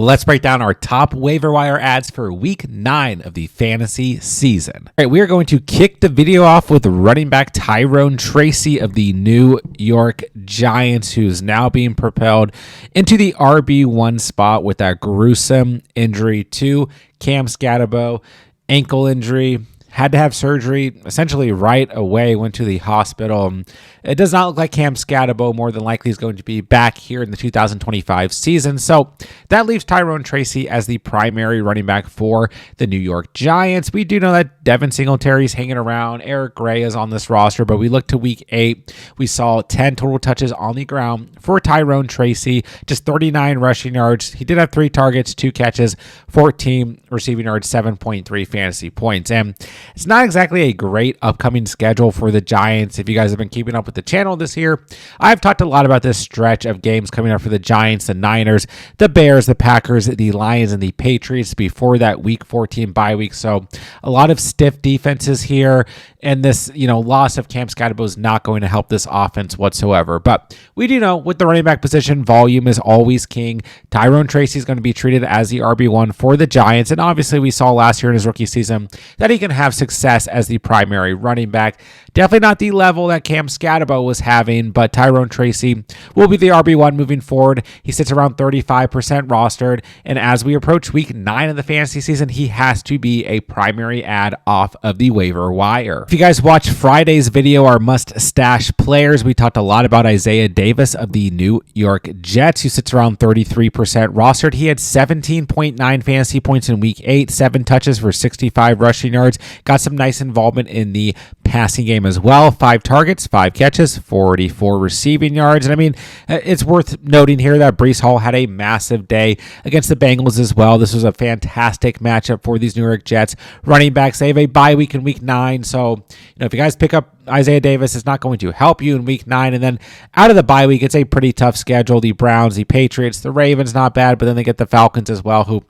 Let's break down our top waiver wire ads for week 9 of the fantasy season. All right, we are going to kick the video off with running back Tyrone Tracy of the New York Giants, who's now being propelled into the RB1 spot with that gruesome injury to Cam Scatterbo, ankle injury. Had to have surgery essentially right away, went to the hospital. It does not look like Cam Scatterbo more than likely is going to be back here in the 2025 season. So that leaves Tyrone Tracy as the primary running back for the New York Giants. We do know that Devin Singletary's hanging around. Eric Gray is on this roster, but we look to week 8. We saw 10 total touches on the ground for Tyrone Tracy, just 39 rushing yards. He did have 3 targets, 2 catches, 14 receiving yards, 7.3 fantasy points. And it's not exactly a great upcoming schedule for the Giants. If you guys have been keeping up with the channel this year, I've talked a lot about this stretch of games coming up for the Giants, the Niners, the Bears, the Packers, the Lions, and the Patriots before that week 14 bye week. So a lot of stiff defenses here, and this, loss of Cam Scatterbo is not going to help this offense whatsoever. But we do know with the running back position, volume is always king. Tyrone Tracy is going to be treated as the RB1 for the Giants, and obviously we saw last year in his rookie season that he can have success as the primary running back. Definitely not the level that Cam Scatterbo was having, but Tyrone Tracy will be the RB1 moving forward. He sits around 35% rostered, and as we approach week 9 of the fantasy season, he has to be a primary ad off of the waiver wire. If you guys watched Friday's video, our must-stash players, we talked a lot about Isaiah Davis of the New York Jets, who sits around 33% rostered. He had 17.9 fantasy points in week 8, 7 touches for 65 rushing yards, got some nice involvement in the passing game as well. 5 targets, 5 catches, 44 receiving yards. And it's worth noting here that Breece Hall had a massive day against the Bengals as well. This was a fantastic matchup for these New York Jets running backs. They have a bye week in week 9. So, if you guys pick up Isaiah Davis, it's not going to help you in week 9. And then out of the bye week, it's a pretty tough schedule. The Browns, the Patriots, the Ravens, not bad, but then they get the Falcons as well, who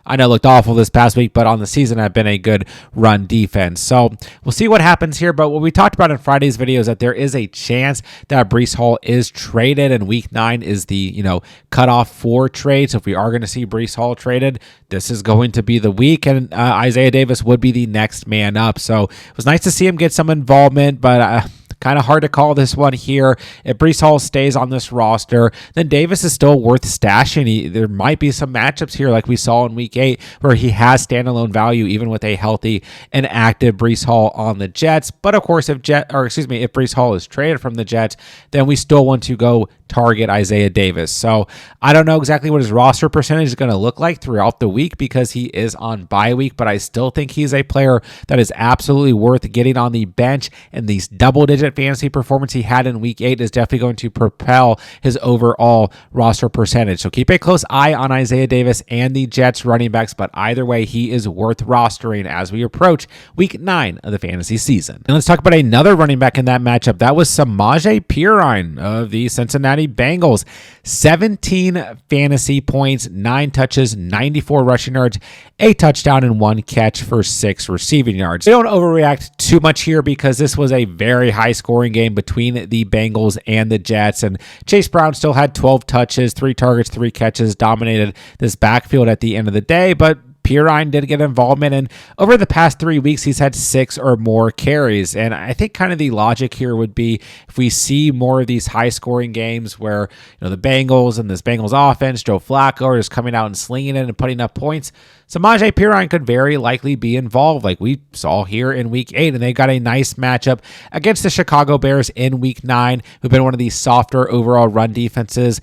I know looked awful this past week, but on the season have been a good run defense. So we'll see what happens here. But what we talked about in Friday's video is that there is a chance that Breece Hall is traded, and week 9 is the, cutoff for trade. So if we are going to see Breece Hall traded, this is going to be the week, and Isaiah Davis would be the next man up. So it was nice to see him get some involvement, but kind of hard to call this one here. If Breece Hall stays on this roster, then Davis is still worth stashing. There might be some matchups here like we saw in week 8 where he has standalone value even with a healthy and active Breece Hall on the Jets. But of course, if Breece Hall is traded from the Jets, then we still want to go target Isaiah Davis. So I don't know exactly what his roster percentage is going to look like throughout the week because he is on bye week, but I still think he's a player that is absolutely worth getting on the bench, and these double-digit fantasy performance he had in week 8 is definitely going to propel his overall roster percentage. So keep a close eye on Isaiah Davis and the Jets running backs, but either way, he is worth rostering as we approach week 9 of the fantasy season. And let's talk about another running back in that matchup. That was Samaje Perine of the Cincinnati Bengals. 17 fantasy points, 9 touches, 94 rushing yards, a touchdown, and 1 catch for 6 receiving yards. We don't overreact too much here because this was a very high scoring game between the Bengals and the Jets, and Chase Brown still had 12 touches, 3 targets, 3 catches, dominated this backfield at the end of the day, but Perine did get involvement, and over the past 3 weeks, he's had 6 or more carries. And I think kind of the logic here would be if we see more of these high-scoring games where the Bengals and this Bengals offense, Joe Flacco, are just coming out and slinging it and putting up points, Samaje Perine could very likely be involved like we saw here in week 8, and they got a nice matchup against the Chicago Bears in week 9, who've been one of the softer overall run defenses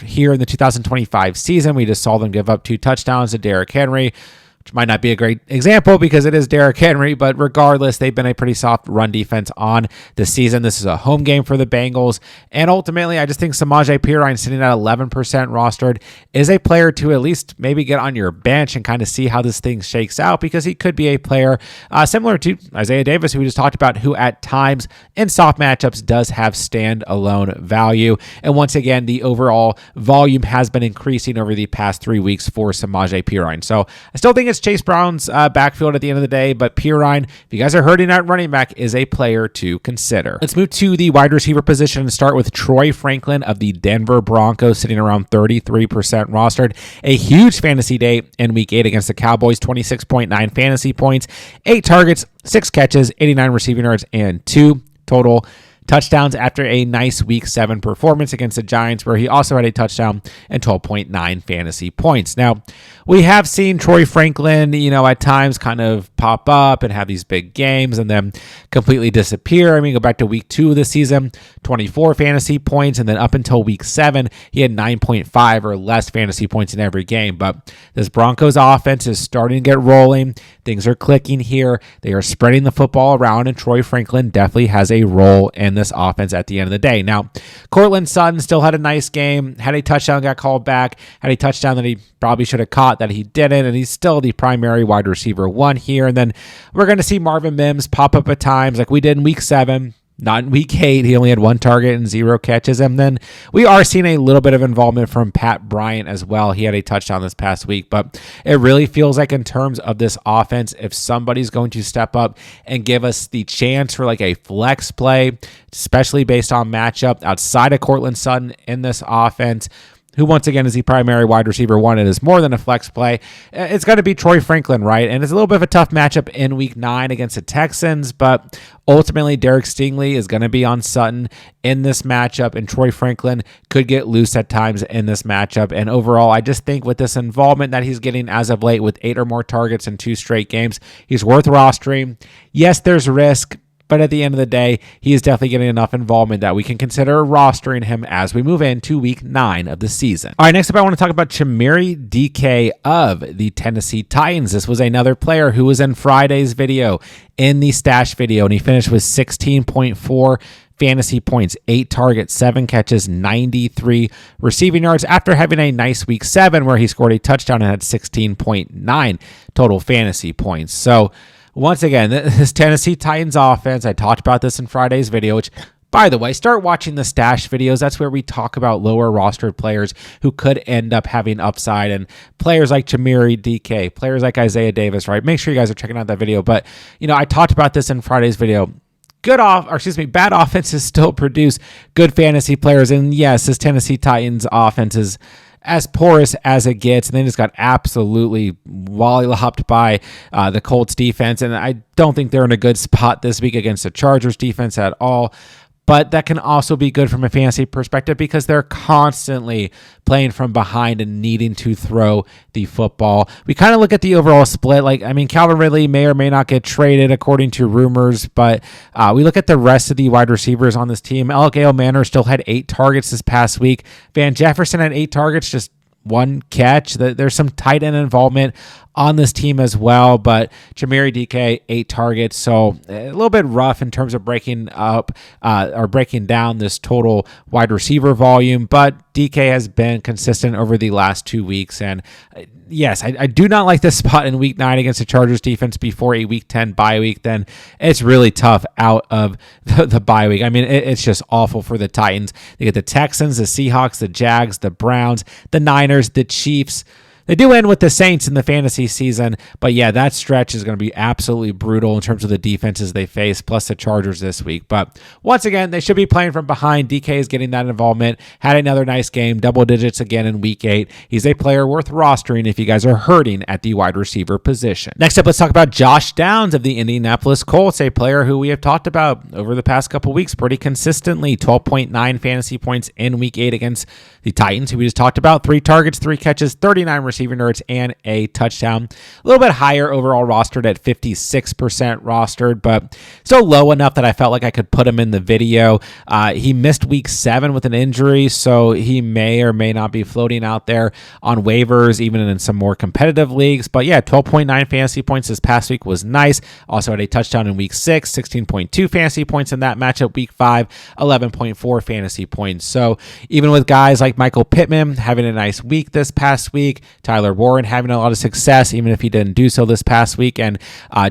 here in the 2025 season. We just saw them give up 2 touchdowns to Derrick Henry, which might not be a great example because it is Derrick Henry, but regardless, they've been a pretty soft run defense on the season. This is a home game for the Bengals, and ultimately, I just think Samaje Perine, sitting at 11% rostered, is a player to at least maybe get on your bench and kind of see how this thing shakes out, because he could be a player similar to Isaiah Davis, who we just talked about, who at times in soft matchups does have standalone value. And once again, the overall volume has been increasing over the past 3 weeks for Samaje Perine. So I still think it's it's Chase Brown's backfield at the end of the day, but Pirine, if you guys are hurting at running back, is a player to consider. Let's move to the wide receiver position and start with Troy Franklin of the Denver Broncos, sitting around 33% rostered. A huge fantasy day in week 8 against the Cowboys, 26.9 fantasy points, 8 targets, 6 catches, 89 receiving yards, and 2 total touchdowns after a nice week 7 performance against the Giants, where he also had a touchdown and 12.9 fantasy points. Now, we have seen Troy Franklin, at times kind of pop up and have these big games and then completely disappear. I mean, go back to week 2 of the season, 24 fantasy points, and then up until week 7, he had 9.5 or less fantasy points in every game. But this Broncos offense is starting to get rolling. Things are clicking here. They are spreading the football around, and Troy Franklin definitely has a role in this offense at the end of the day. Now, Courtland Sutton still had a nice game, had a touchdown, got called back, had a touchdown that he probably should have caught that he didn't, and he's still the primary wide receiver 1 here. And then we're going to see Marvin Mims pop up at times like we did in week 7. Not in week 8. He only had 1 target and 0 catches. And then we are seeing a little bit of involvement from Pat Bryant as well. He had a touchdown this past week. But it really feels like in terms of this offense, if somebody's going to step up and give us the chance for like a flex play, especially based on matchup outside of Courtland Sutton in this offense, who once again is the primary wide receiver 1 and is more than a flex play, it's got to be Troy Franklin, right? And it's a little bit of a tough matchup in week 9 against the Texans, but ultimately Derek Stingley is going to be on Sutton in this matchup, and Troy Franklin could get loose at times in this matchup. And overall, I just think with this involvement that he's getting as of late with 8 or more targets in 2 straight games, he's worth rostering. Yes, there's risk, but at the end of the day, he is definitely getting enough involvement that we can consider rostering him as we move into week 9 of the season. All right, next up, I want to talk about Chimere DK of the Tennessee Titans. This was another player who was in Friday's video, in the stash video, and he finished with 16.4 fantasy points, 8 targets, 7 catches, 93 receiving yards after having a nice week 7 where he scored a touchdown and had 16.9 total fantasy points. So, once again, this Tennessee Titans offense, I talked about this in Friday's video, which, by the way, start watching the stash videos. That's where we talk about lower rostered players who could end up having upside, and players like Chimere DK, players like Isaiah Davis, right? Make sure you guys are checking out that video. But, I talked about this in Friday's video. Bad offenses still produce good fantasy players. And yes, this Tennessee Titans offense is as porous as it gets, and they just got absolutely mollylopped by the Colts defense, and I don't think they're in a good spot this week against the Chargers defense at all. But that can also be good from a fantasy perspective because they're constantly playing from behind and needing to throw the football. We kind of look at the overall split. Calvin Ridley may or may not get traded according to rumors, but we look at the rest of the wide receivers on this team. Gale Manor still had 8 targets this past week. Van Jefferson had 8 targets, just 1 catch. There's some tight end involvement on this team as well, but Chimere DK, 8 targets, so a little bit rough in terms of breaking down this total wide receiver volume, but DK has been consistent over the last 2 weeks, and yes, I do not like this spot in week 9 against the Chargers defense before a week 10 bye week. Then it's really tough out of the bye week. I mean, it's just awful for the Titans. They get the Texans, the Seahawks, the Jags, the Browns, the Niners, the Chiefs. They do end with the Saints in the fantasy season, but yeah, that stretch is going to be absolutely brutal in terms of the defenses they face, plus the Chargers this week. But once again, they should be playing from behind. DK is getting that involvement, had another nice game, double digits again in week 8. He's a player worth rostering if you guys are hurting at the wide receiver position. Next up, let's talk about Josh Downs of the Indianapolis Colts, a player who we have talked about over the past couple weeks pretty consistently. 12.9 fantasy points in week 8 against the Titans, who we just talked about. 3 targets, 3 catches, 39 receiving yards, and a touchdown. A little bit higher overall rostered at 56% rostered, but still low enough that I felt like I could put him in the video. He missed week 7 with an injury, so he may or may not be floating out there on waivers, even in some more competitive leagues. But yeah, 12.9 fantasy points this past week was nice. Also had a touchdown in week 6, 16.2 fantasy points in that matchup. Week 5, 11.4 fantasy points. So even with guys like Michael Pittman having a nice week this past week, Tyler Warren having a lot of success, even if he didn't do so this past week. And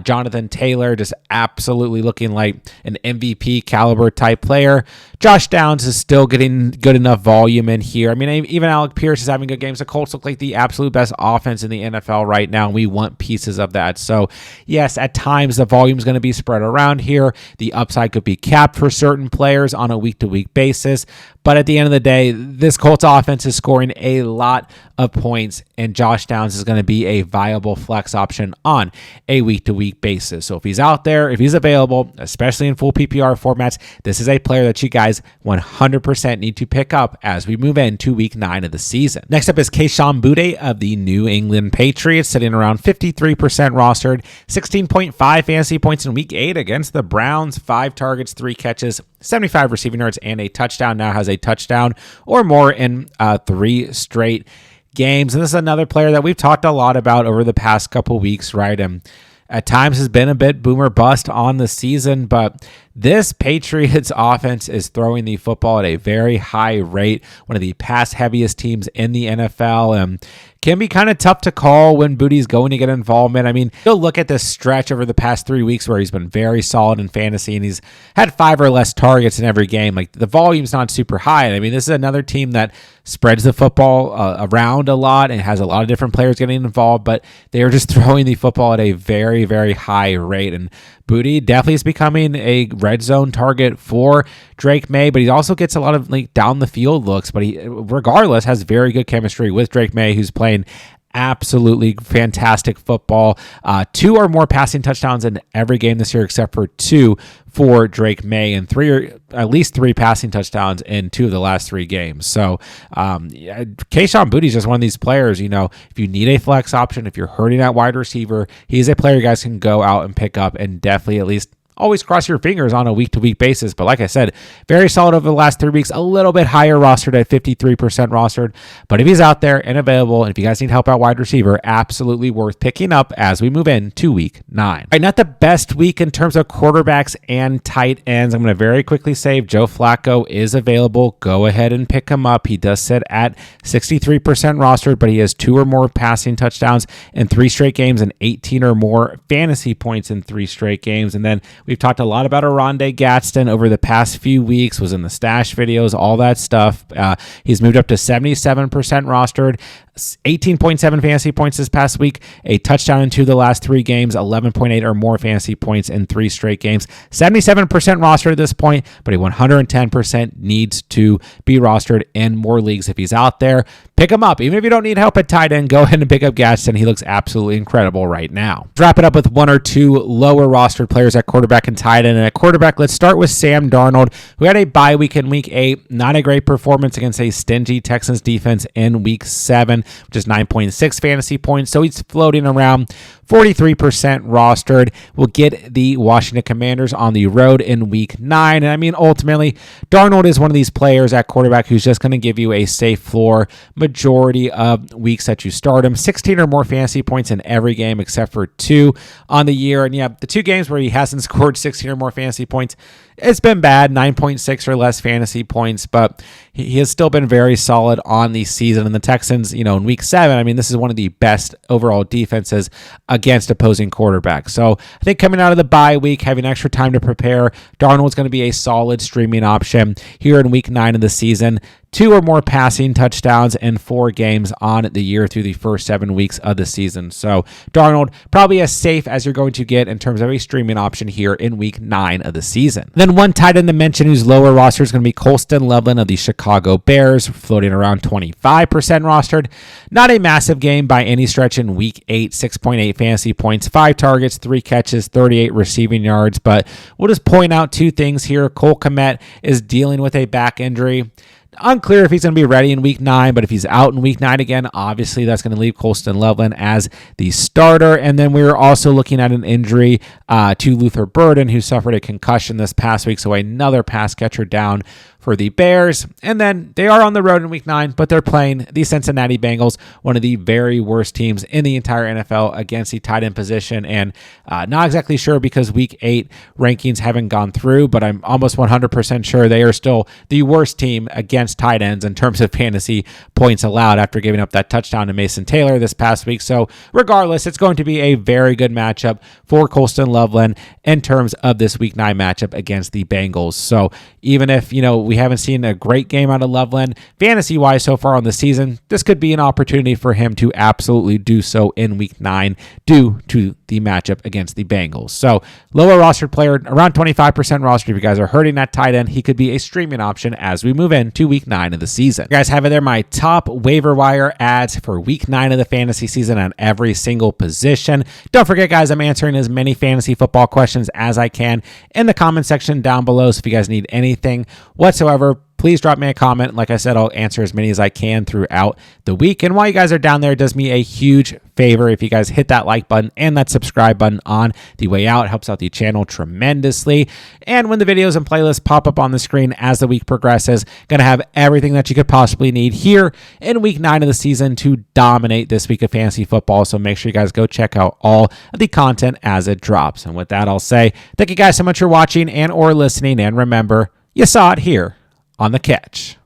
Jonathan Taylor just absolutely looking like an MVP caliber type player. Josh Downs is still getting good enough volume in here. I mean, even Alec Pierce is having good games. The Colts look like the absolute best offense in the NFL right now, and we want pieces of that. So, yes, at times the volume is going to be spread around here. The upside could be capped for certain players on a week-to-week basis. But at the end of the day, this Colts offense is scoring a lot of points, and Josh Downs is going to be a viable flex option on a week-to-week basis. So if he's out there, if he's available, especially in full PPR formats, this is a player that you guys 100% need to pick up as we move into week 9 of the season. Next up is Kayshon Boutte of the New England Patriots, sitting around 53% rostered, 16.5 fantasy points in week 8 against the Browns, 5 targets, 3 catches, 75 receiving yards, and a touchdown. Now has a touchdown or more in 3 straight games. And this is another player that we've talked a lot about over the past couple weeks, right? And at times has been a bit boomer bust on the season, but this Patriots offense is throwing the football at a very high rate, one of the pass heaviest teams in the NFL, and can be kind of tough to call when Boutte's going to get involvement. I mean, you'll look at this stretch over the past 3 weeks where he's been very solid in fantasy, and he's had 5 or less targets in every game. Like, the volume's not super high. I mean, this is another team that spreads the football around a lot and has a lot of different players getting involved, but they are just throwing the football at a very, very high rate. And Boutte definitely is becoming a red zone target for Drake May, but he also gets a lot of like down the field looks, but he regardless has very good chemistry with Drake May, who's playing absolutely fantastic football. 2 or more passing touchdowns in every game this year, except for 2 for Drake May, and at least 3 passing touchdowns in 2 of the last 3 games. So Kayshon Boutte is just one of these players, if you need a flex option, if you're hurting at wide receiver, he's a player you guys can go out and pick up and definitely at least always cross your fingers on a week-to-week basis. But like I said, very solid over the last 3 weeks, a little bit higher rostered at 53% rostered. But if he's out there and available, and if you guys need help out wide receiver, absolutely worth picking up as we move into week 9. All right, not the best week in terms of quarterbacks and tight ends. I'm going to very quickly say if Joe Flacco is available, go ahead and pick him up. He does sit at 63% rostered, but he has 2 or more passing touchdowns in 3 straight games and 18 or more fantasy points in 3 straight games. And then we've talked a lot about Oronde Gadsden over the past few weeks, was in the stash videos, all that stuff. He's moved up to 77% rostered, 18.7 fantasy points this past week, a touchdown in 2 of the last 3 games, 11.8 or more fantasy points in 3 straight games, 77% rostered at this point, but he 110% needs to be rostered in more leagues. If he's out there, pick him up. Even if you don't need help at tight end, go ahead and pick up Gadsden. He looks absolutely incredible right now. Let's wrap it up with 1 or 2 lower rostered players at quarterback and tight end. And at quarterback, let's start with Sam Darnold, who had a bye week in week 8. Not a great performance against a stingy Texans defense in week 7, which is 9.6 fantasy points. So he's floating around 43% rostered. We'll get the Washington Commanders on the road in week 9. And I mean, ultimately, Darnold is one of these players at quarterback who's just going to give you a safe floor majority of weeks that you start him. 16 or more fantasy points in every game except for 2 on the year. And yeah, the 2 games where he hasn't scored 16 or more fantasy points, it's been bad, 9.6 or less fantasy points, but he has still been very solid on the season. And the Texans, in week 7, I mean, this is one of the best overall defenses against opposing quarterbacks. So I think coming out of the bye week, having extra time to prepare, Darnold's going to be a solid streaming option here in week 9 of the season. 2 or more passing touchdowns in 4 games on the year through the first 7 weeks of the season. So Darnold, probably as safe as you're going to get in terms of a streaming option here in week 9 of the season. Then one tight end to mention who's lower roster is going to be Colston Loveland of the Chicago Bears, floating around 25% rostered. Not a massive game by any stretch in week 8, 6.8 fantasy points, 5 targets, 3 catches, 38 receiving yards. But we'll just point out 2 things here. Cole Kmet is dealing with a back injury. Unclear if he's going to be ready in week 9, but if he's out in week 9 again, obviously that's going to leave Colston Loveland as the starter. And then we're also looking at an injury to Luther Burden, who suffered a concussion this past week, so another pass catcher down for the Bears. And then they are on the road in week 9, but they're playing the Cincinnati Bengals, one of the very worst teams in the entire NFL against the tight end position. And not exactly sure because week 8 rankings haven't gone through, but I'm almost 100% sure they are still the worst team against tight ends in terms of fantasy points allowed after giving up that touchdown to Mason Taylor this past week. So regardless, it's going to be a very good matchup for Colston Loveland in terms of this week 9 matchup against the Bengals. So even if, we haven't seen a great game out of Loveland fantasy-wise so far on the season, this could be an opportunity for him to absolutely do so in week 9 due to the matchup against the Bengals. So lower rostered player, around 25% rostered. If you guys are hurting that tight end, he could be a streaming option as we move into week 9 of the season. You guys have it there, my top waiver wire ads for week 9 of the fantasy season on every single position. Don't forget, guys, I'm answering as many fantasy football questions as I can in the comment section down below. So if you guys need anything whatsoever, please drop me a comment. Like I said, I'll answer as many as I can throughout the week. And while you guys are down there, it does me a huge favor if you guys hit that like button and that subscribe button on the way out. It helps out the channel tremendously. And when the videos and playlists pop up on the screen as the week progresses, going to have everything that you could possibly need here in week 9 of the season to dominate this week of fantasy football. So make sure you guys go check out all of the content as it drops. And with that, I'll say thank you guys so much for watching and or listening. And remember, you saw it here on The Catch.